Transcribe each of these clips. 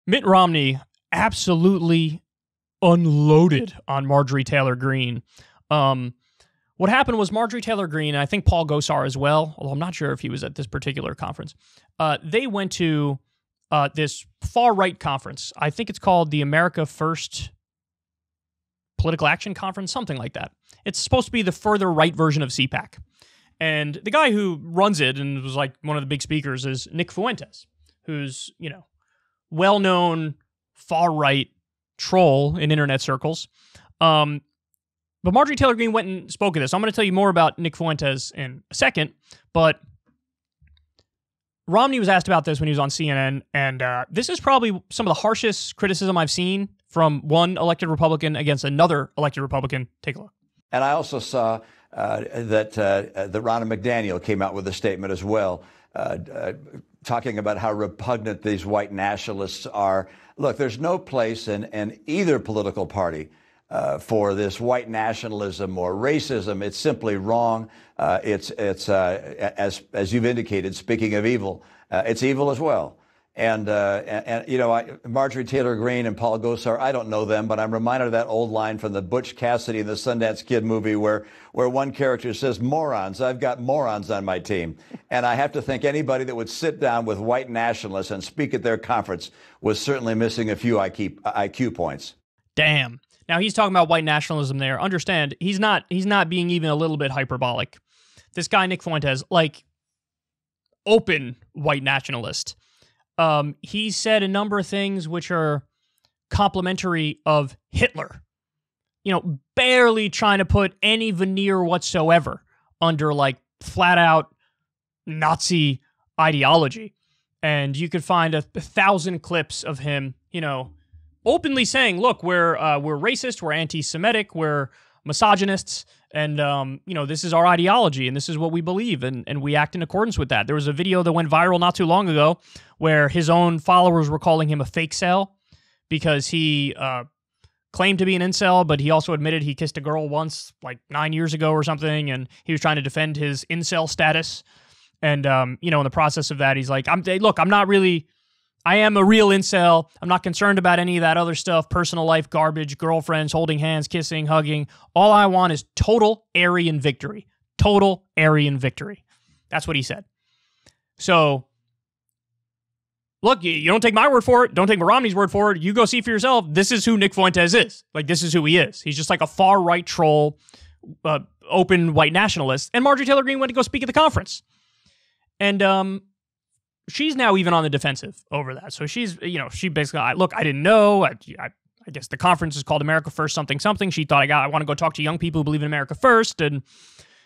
Mitt Romney absolutely unloaded on Marjorie Taylor Greene. What happened was Marjorie Taylor Greene, and I think Paul Gosar as well, although I'm not sure if he was at this particular conference, they went to this far-right conference. I think it's called the America First Political Action Conference, something like that. It's supposed to be the further right version of CPAC. And the guy who runs it and was like one of the big speakers is Nick Fuentes, who's, well-known far-right troll in internet circles. But Marjorie Taylor Greene went and spoke at this. I'm going to tell you more about Nick Fuentes in a second, but Romney was asked about this when he was on CNN, and this is probably some of the harshest criticism I've seen from one elected Republican against another elected Republican. Take a look. And I also saw that Ronna McDaniel came out with a statement as well, talking about how repugnant these white nationalists are. Look, there's no place in either political party for this white nationalism or racism. It's simply wrong. It's as you've indicated, speaking of evil, it's evil as well. And Marjorie Taylor Greene and Paul Gosar, I don't know them, but I'm reminded of that old line from the Butch Cassidy and the Sundance Kid movie where one character says, "Morons, I've got morons on my team." And I have to think anybody that would sit down with white nationalists and speak at their conference was certainly missing a few IQ points. Damn. Now he's talking about white nationalism there. Understand, he's not being even a little bit hyperbolic. This guy, Nick Fuentes, open white nationalist. He said a number of things which are complimentary of Hitler. Barely trying to put any veneer whatsoever under flat out Nazi ideology. And you could find 1,000 clips of him, openly saying, look, we're racist, we're anti-Semitic, we're misogynists, and this is our ideology, and this is what we believe, and we act in accordance with that. There was a video that went viral not too long ago where his own followers were calling him a fake cel because he claimed to be an incel, but he also admitted he kissed a girl once, 9 years ago or something, and he was trying to defend his incel status. And, in the process of that, he's like, I am a real incel. I'm not concerned about any of that other stuff, personal life, garbage, girlfriends, holding hands, kissing, hugging. All I want is total Aryan victory. Total Aryan victory. That's what he said. So, look, you don't take my word for it. Don't take Romney's word for it. You go see for yourself. This is who Nick Fuentes is. This is who he is. He's just a far-right troll, open white nationalist. And Marjorie Taylor Greene went to go speak at the conference. And, she's now even on the defensive over that. So she's, she basically, I didn't know. I guess the conference is called America First something something. She thought I want to go talk to young people who believe in America First, and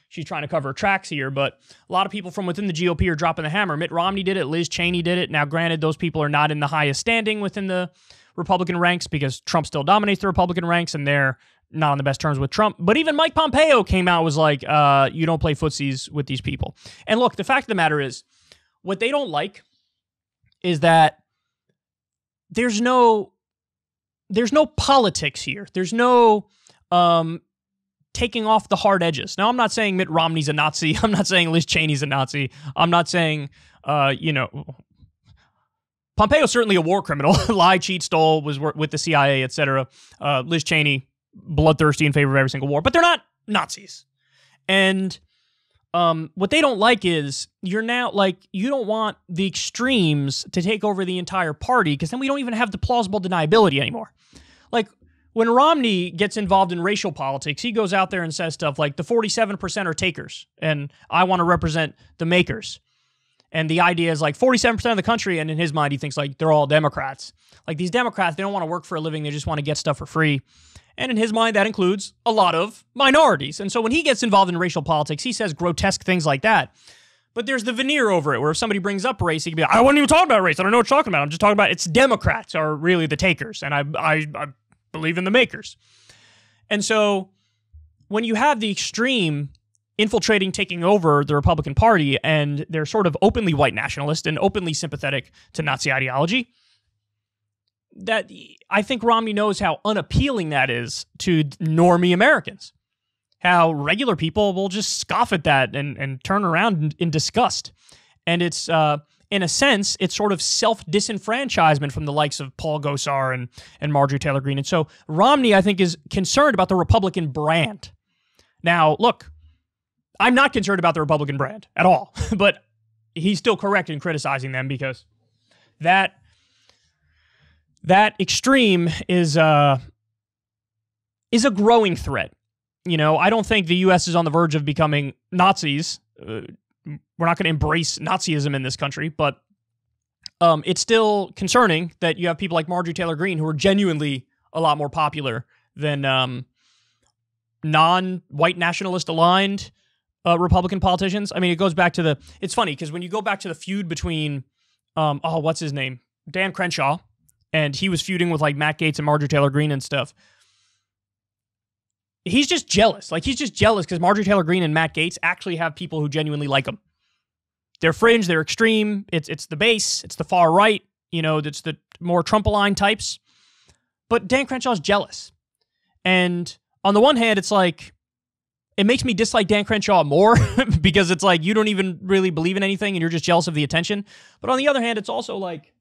she's trying to cover her tracks here. But a lot of people from within the GOP are dropping the hammer. Mitt Romney did it. Liz Cheney did it. Now, granted, those people are not in the highest standing within the Republican ranks because Trump still dominates the Republican ranks, and they're not on the best terms with Trump. But even Mike Pompeo came out and was like, you don't play footsies with these people. And look, the fact of the matter is, what they don't like is that there's no politics here. There's no taking off the hard edges. Now, I'm not saying Mitt Romney's a Nazi. I'm not saying Liz Cheney's a Nazi. I'm not saying, Pompeo's certainly a war criminal. Lied, cheat, stole, was with the CIA, etc. Liz Cheney, bloodthirsty in favor of every single war. But they're not Nazis. And what they don't like is you're now you don't want the extremes to take over the entire party because then we don't even have the plausible deniability anymore. When Romney gets involved in racial politics, he goes out there and says stuff like the 47% are takers and I want to represent the makers. And the idea is 47% of the country, and in his mind he thinks they're all Democrats. These Democrats, they don't want to work for a living, they just want to get stuff for free. And in his mind, that includes a lot of minorities. And so when he gets involved in racial politics, he says grotesque things like that. But there's the veneer over it, where if somebody brings up race, he can be like, I wasn't even talking about race. I don't know what you're talking about. I'm just talking about it's Democrats are really the takers, and I believe in the makers. And so when you have the extreme infiltrating, taking over the Republican Party, and they're sort of openly white nationalist and openly sympathetic to Nazi ideology, that I think Romney knows how unappealing that is to normie Americans. How regular people will just scoff at that and turn around in disgust. And it's in a sense, it's sort of self-disenfranchisement from the likes of Paul Gosar and Marjorie Taylor Greene. And so Romney, I think, is concerned about the Republican brand. Now, look, I'm not concerned about the Republican brand at all, but he's still correct in criticizing them because that extreme is a growing threat. You know, I don't think the U.S. is on the verge of becoming Nazis. We're not going to embrace Nazism in this country, but it's still concerning that you have people like Marjorie Taylor Greene who are genuinely a lot more popular than non-white nationalist aligned Republican politicians. I mean, it goes back to it's funny because when you go back to the feud between, what's his name? Dan Crenshaw, and he was feuding with like Matt Gaetz and Marjorie Taylor Greene and stuff. He's just jealous. Like, he's just jealous because Marjorie Taylor Greene and Matt Gaetz actually have people who genuinely like them. They're fringe, they're extreme, it's the base, it's the far right, you know, it's the more Trump-aligned types. But Dan Crenshaw's jealous. And on the one hand, it's like, it makes me dislike Dan Crenshaw more because it's like, you don't even really believe in anything and you're just jealous of the attention. But on the other hand, it's also like,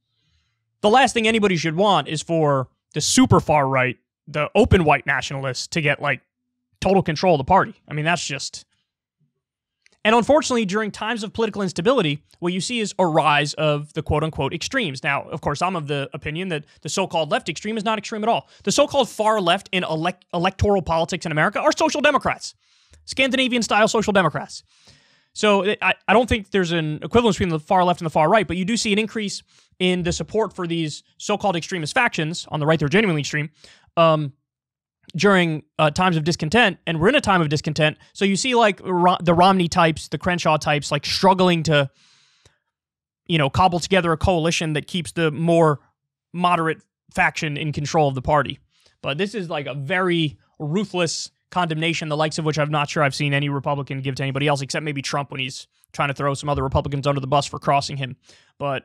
the last thing anybody should want is for the super far right, the open white nationalists, to get like total control of the party. I mean, that's just... And unfortunately, during times of political instability, what you see is a rise of the quote-unquote extremes. Now, of course, I'm of the opinion that the so-called left extreme is not extreme at all. The so-called far left in electoral politics in America are social democrats, Scandinavian-style social democrats. So I don't think there's an equivalence between the far left and the far right, but you do see an increase in the support for these so-called extremist factions. On the right, they're genuinely extreme. During times of discontent, and we're in a time of discontent, so you see like the Romney types, the Crenshaw types, like struggling to, you know, cobble together a coalition that keeps the more moderate faction in control of the party. But this is like a very ruthless condemnation, the likes of which I'm not sure I've seen any Republican give to anybody else, except maybe Trump when he's trying to throw some other Republicans under the bus for crossing him. But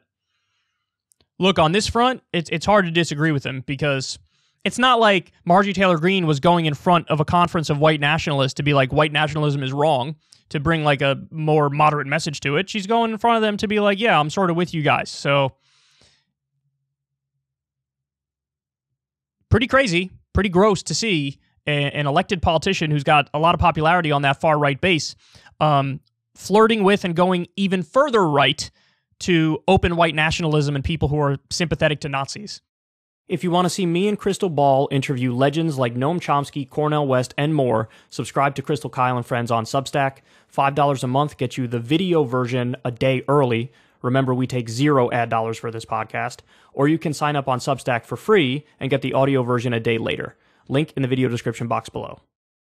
look, on this front, it's hard to disagree with him because it's not like Marjorie Taylor Greene was going in front of a conference of white nationalists to be like, white nationalism is wrong, to bring like a more moderate message to it. She's going in front of them to be like, yeah, I'm sort of with you guys. So pretty crazy, pretty gross to see an elected politician who's got a lot of popularity on that far right base, flirting with and going even further right to open white nationalism and people who are sympathetic to Nazis. If you want to see me and Crystal Ball interview legends like Noam Chomsky, Cornel West, and more, subscribe to Crystal, Kyle, and Friends on Substack. $5 a month gets you the video version a day early. Remember, we take 0 ad dollars for this podcast. Or you can sign up on Substack for free and get the audio version a day later. Link in the video description box below.